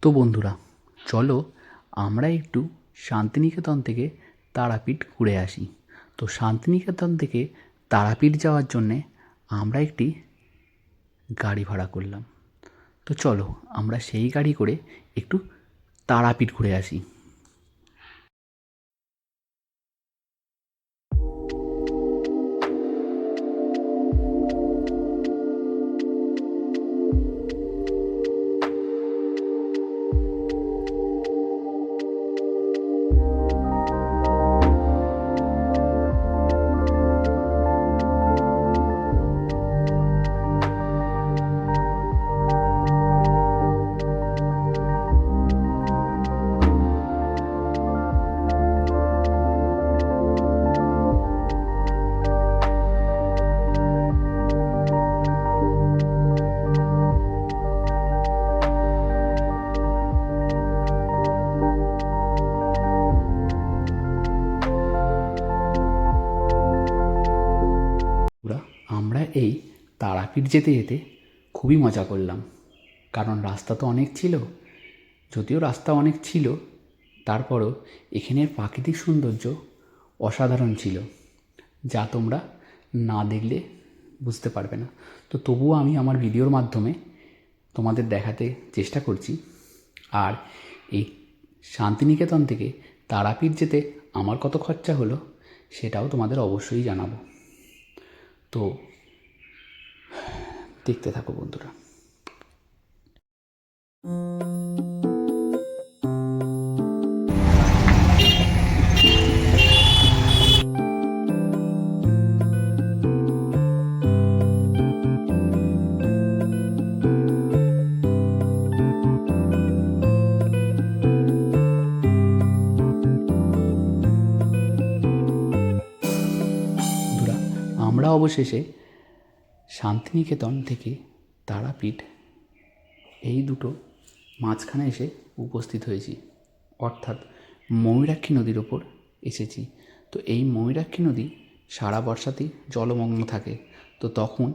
তো বন্ধুরা, চলো আমরা একটু শান্তিনিকেতন থেকে তারাপীঠ ঘুরে আসি। তো শান্তিনিকেতন থেকে তারাপীঠ যাওয়ার জন্যে আমরা একটি গাড়ি ভাড়া করলাম। তো চলো আমরা সেই গাড়ি করে একটু তারাপীঠ ঘুরে আসি। আমরা এই তারাপীঠ যেতে যেতে খুবই মজা করলাম, কারণ রাস্তা তো অনেক ছিল। যদিও রাস্তা অনেক ছিল, তারপরও এখানের প্রাকৃতিক সৌন্দর্য অসাধারণ ছিল, যা তোমরা না দেখলে বুঝতে পারবে না। তো তবুও আমি আমার ভিডিওর মাধ্যমে তোমাদের দেখাতে চেষ্টা করছি। আর এই শান্তিনিকেতন থেকে তারাপীঠ যেতে আমার কত খরচা হলো সেটাও তোমাদের অবশ্যই জানাবো। তো দেখতে থাকো বন্ধুরা। বন্ধুরা, আমরা অবশেষে শান্তিনিকেতন থেকে তারাপীঠ এই দুটো মাঝখানে এসে উপস্থিত হয়েছি, অর্থাৎ ময়ূরাক্ষী নদীর ওপর এসেছি। তো এই ময়ূরাক্ষী নদী সারা বর্ষাতেই জলমগ্ন থাকে। তো তখন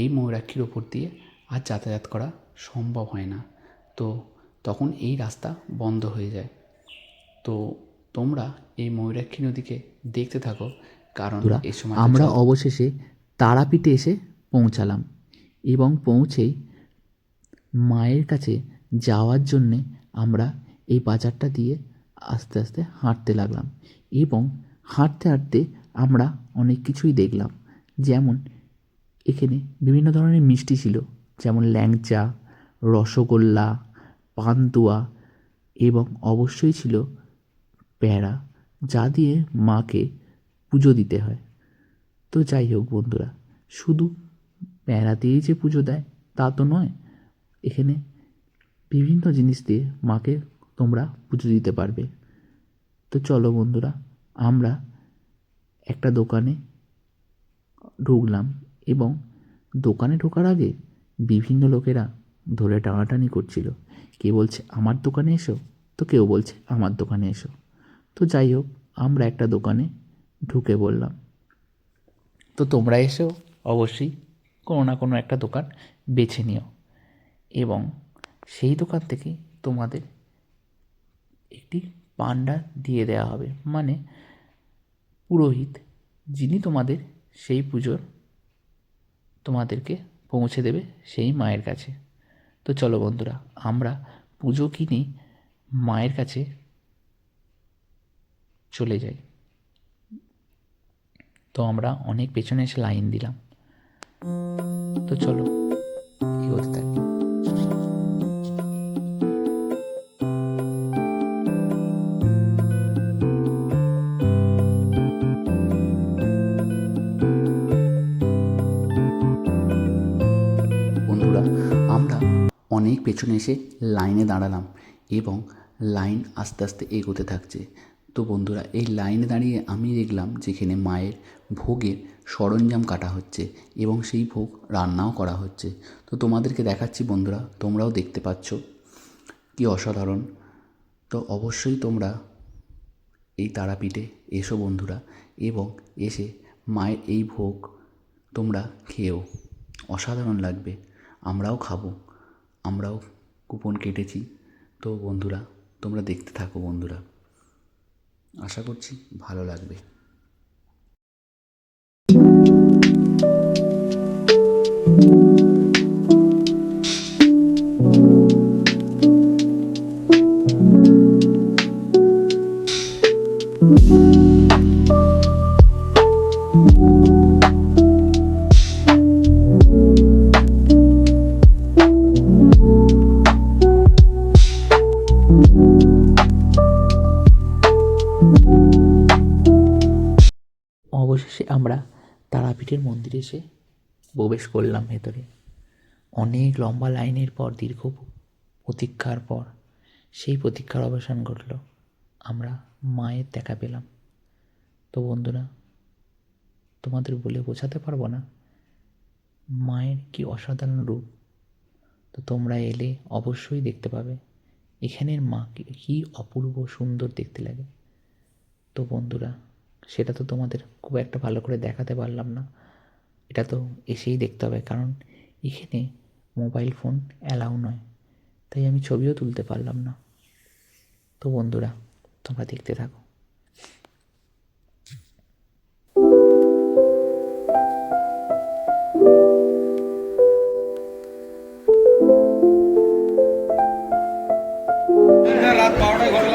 এই ময়ূরাক্ষীর ওপর দিয়ে আর যাতায়াত করা সম্ভব হয় না। তো তখন এই রাস্তা বন্ধ হয়ে যায়। তো তোমরা এই ময়ূরাক্ষী নদীকে দেখতে থাকো, কারণ এই সময় আমরা অবশেষে তারাপীঠে এসে পৌঁছালাম এবং পৌঁছেই মায়ের কাছে যাওয়ার জন্যে আমরা এই বাজারটা দিয়ে আস্তে আস্তে হাঁটতে লাগলাম এবং হাঁটতে হাঁটতে আমরা অনেক কিছুই দেখলাম। যেমন এখানে বিভিন্ন ধরনের মিষ্টি ছিল, যেমন ল্যাংচা, রসগোল্লা, পান্তুয়া এবং অবশ্যই ছিল প্যাঁড়া, যা দিয়ে মাকে পুজো দিতে হয়। তো যাই হোক বন্ধুরা, শুধু প্যাঁড়া দিয়েই যে পুজো দেয় তা তো নয়, এখানে বিভিন্ন জিনিস দিয়ে মাকে তোমরা পুজো দিতে পারবে। তো চলো বন্ধুরা, আমরা একটা দোকানে ঢুকলাম এবং দোকানে ঢোকার আগে বিভিন্ন লোকেরা ধরে টানাটানি করছিল। কে বলছে আমার দোকানে এসো, তো কেউ বলছে আমার দোকানে এসো। তো যাই হোক, আমরা একটা দোকানে ঢুকে পড়লাম। তো তোমরা এসেও অবশ্যই কোনো না কোনো একটা দোকান বেছে নিও এবং সেই দোকান থেকে তোমাদের একটি পান্ডা দিয়ে দেওয়া হবে, মানে পুরোহিত, যিনি তোমাদের সেই পুজোর তোমাদেরকে পৌঁছে দেবে সেই মায়ের কাছে। তো চলো বন্ধুরা, আমরা পুজো কিনে মায়ের কাছে চলে যাই। তো আমরা অনেক পেছনে এসে লাইন দিলাম। তো চলো এগোতে থাকি। বন্ধুরা, আমরা অনেক পেছনে এসে লাইনে দাঁড়ালাম এবং লাইন আস্তে আস্তে এগোতে থাকছে। তো বন্ধুরা, এই লাইনে দাঁড়িয়ে আমি দেখলাম যেখানে মায়ের ভোগের সরঞ্জাম কাটা হচ্ছে এবং সেই ভোগ রান্নাও করা হচ্ছে। তো তোমাদেরকে দেখাচ্ছি বন্ধুরা, তোমরাও দেখতে পাচ্ছ কি অসাধারণ। তো অবশ্যই তোমরা এই তারাপীঠে এসো বন্ধুরা, এবং এসে মায়ের এই ভোগ তোমরা খেও, অসাধারণ লাগবে। আমরাও খাবো, আমরাও কুপন কেটেছি। তো বন্ধুরা, তোমরা দেখতে থাকো বন্ধুরা, আশা করছি ভালো লাগবে। অবশেষে আমরা তারাপীঠের মন্দিরে এসে প্রবেশ করলাম ভেতরে। অনেক লম্বা লাইনের পর, দীর্ঘ প্রতীক্ষার পর সেই প্রতীক্ষার অবসান ঘটল। আমরা মায়ের দেখা পেলাম। তো বন্ধুরা, তোমাদের বলে বোঝাতে পারবো না মায়ের কি অসাধারণ রূপ। তো তোমরা এলে অবশ্যই দেখতে পাবে এখানের মাকে কি অপূর্ব সুন্দর দেখতে লাগে। তো বন্ধুরা, সেটা তো তোমাদের খুব একটা ভালো করে দেখাতে পারলাম না, এটা তো এসেই দেখতে হবে, কারণ এখানে মোবাইল ফোন অ্যালাউ নয়, তাই আমি ছবিও তুলতে পারলাম না। তো বন্ধুরা, তোমরা দেখতে থাকো। রাত 12টায় ঘরে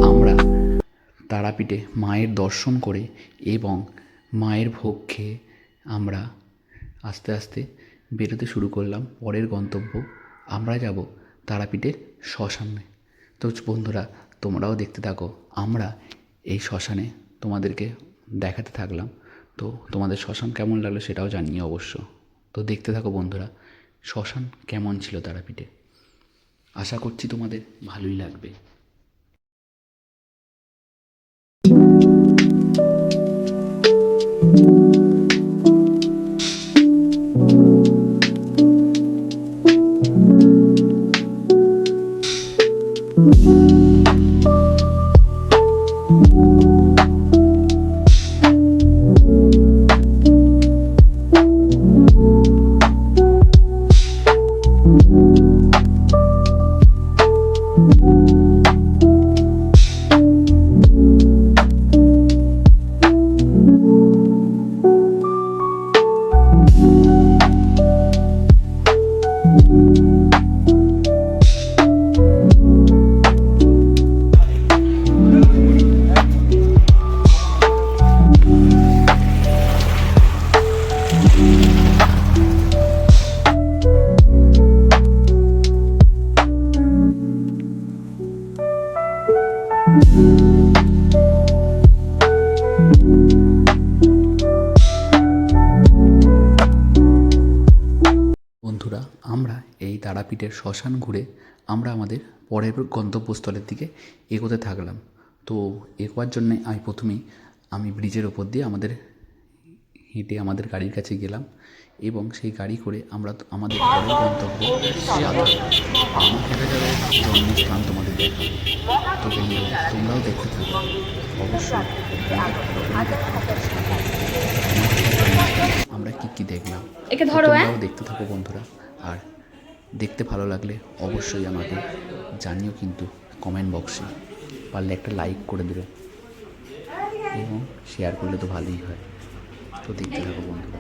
আমরা তারাপীঠে মায়ের দর্শন করে এবং মায়ের ভোগ খেয়ে আমরা আস্তে আস্তে বেরোতে শুরু করলাম পরের গন্তব্য। আমরা যাব তারাপীঠের শ্মশানে। তো বন্ধুরা, তোমরাও দেখতে থাকো। আমরা এই শ্মশানে তোমাদেরকে দেখাতে থাকলাম। তো তোমাদের শ্মশান কেমন লাগলো সেটাও জানিও অবশ্য। তো দেখতে থাকো বন্ধুরা, শ্মশান কেমন ছিল তারাপীঠে। আশা করছি তোমাদের ভালোই লাগবে। বন্ধুরা, আমরা এই তারাপীঠের শ্মশান ঘুরে আমরা আমাদের পরের গন্তব্যস্থলের দিকে এগোতে থাকলাম। তো এগোয়ার জন্যে আমি ব্রিজের ওপর দিয়ে হেঁটে আমাদের গাড়ির কাছে গেলাম এবং সেই গাড়ি করে আমরা আমাদের পরের গন্তব্য সাধন আমার একটা জন্মস্থান তোমাদের দেখাবো। তো বন্ধুরা, তোমরাও দেখতে থাকো অবশ্যই। আমরা কি দেখলাম তোমরাও দেখতে থাকো বন্ধুরা। আর দেখতে ভালো লাগলে অবশ্যই আমাকে জানিও কিন্তু কমেন্ট বক্সে, পারলে একটা লাইক করে দেবে এবং শেয়ার করলে তো ভালোই হয়। তো দেখতে থাকো বন্ধুরা।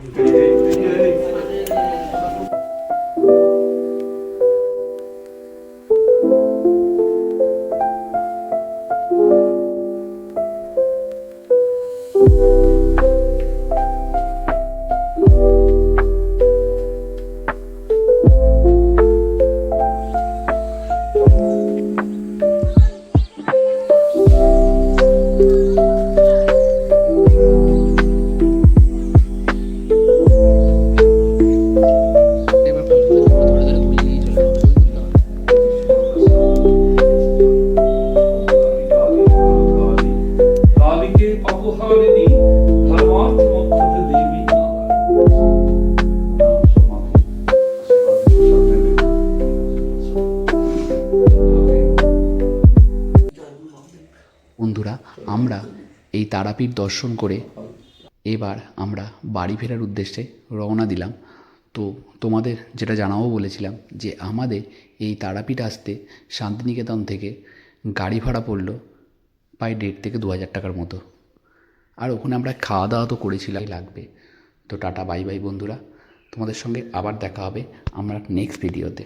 এই তারাপীঠ দর্শন করে এবার আমরা বাড়ি ফেরার উদ্দেশ্যে রওনা দিলাম। তো তোমাদের যেটা জানাবো বলেছিলাম যে আমাদের এই তারাপীঠ আসতে শান্তিনিকেতন থেকে গাড়ি ভাড়া পড়লো প্রায় 1,500 থেকে 2,000 টাকার মতো। আর ওখানে আমরা খাওয়া দাওয়া তো করেছিলাম, লাগবে। তো টাটা বাই বাই বন্ধুরা, তোমাদের সঙ্গে আবার দেখা হবে আমরা নেক্সট ভিডিওতে।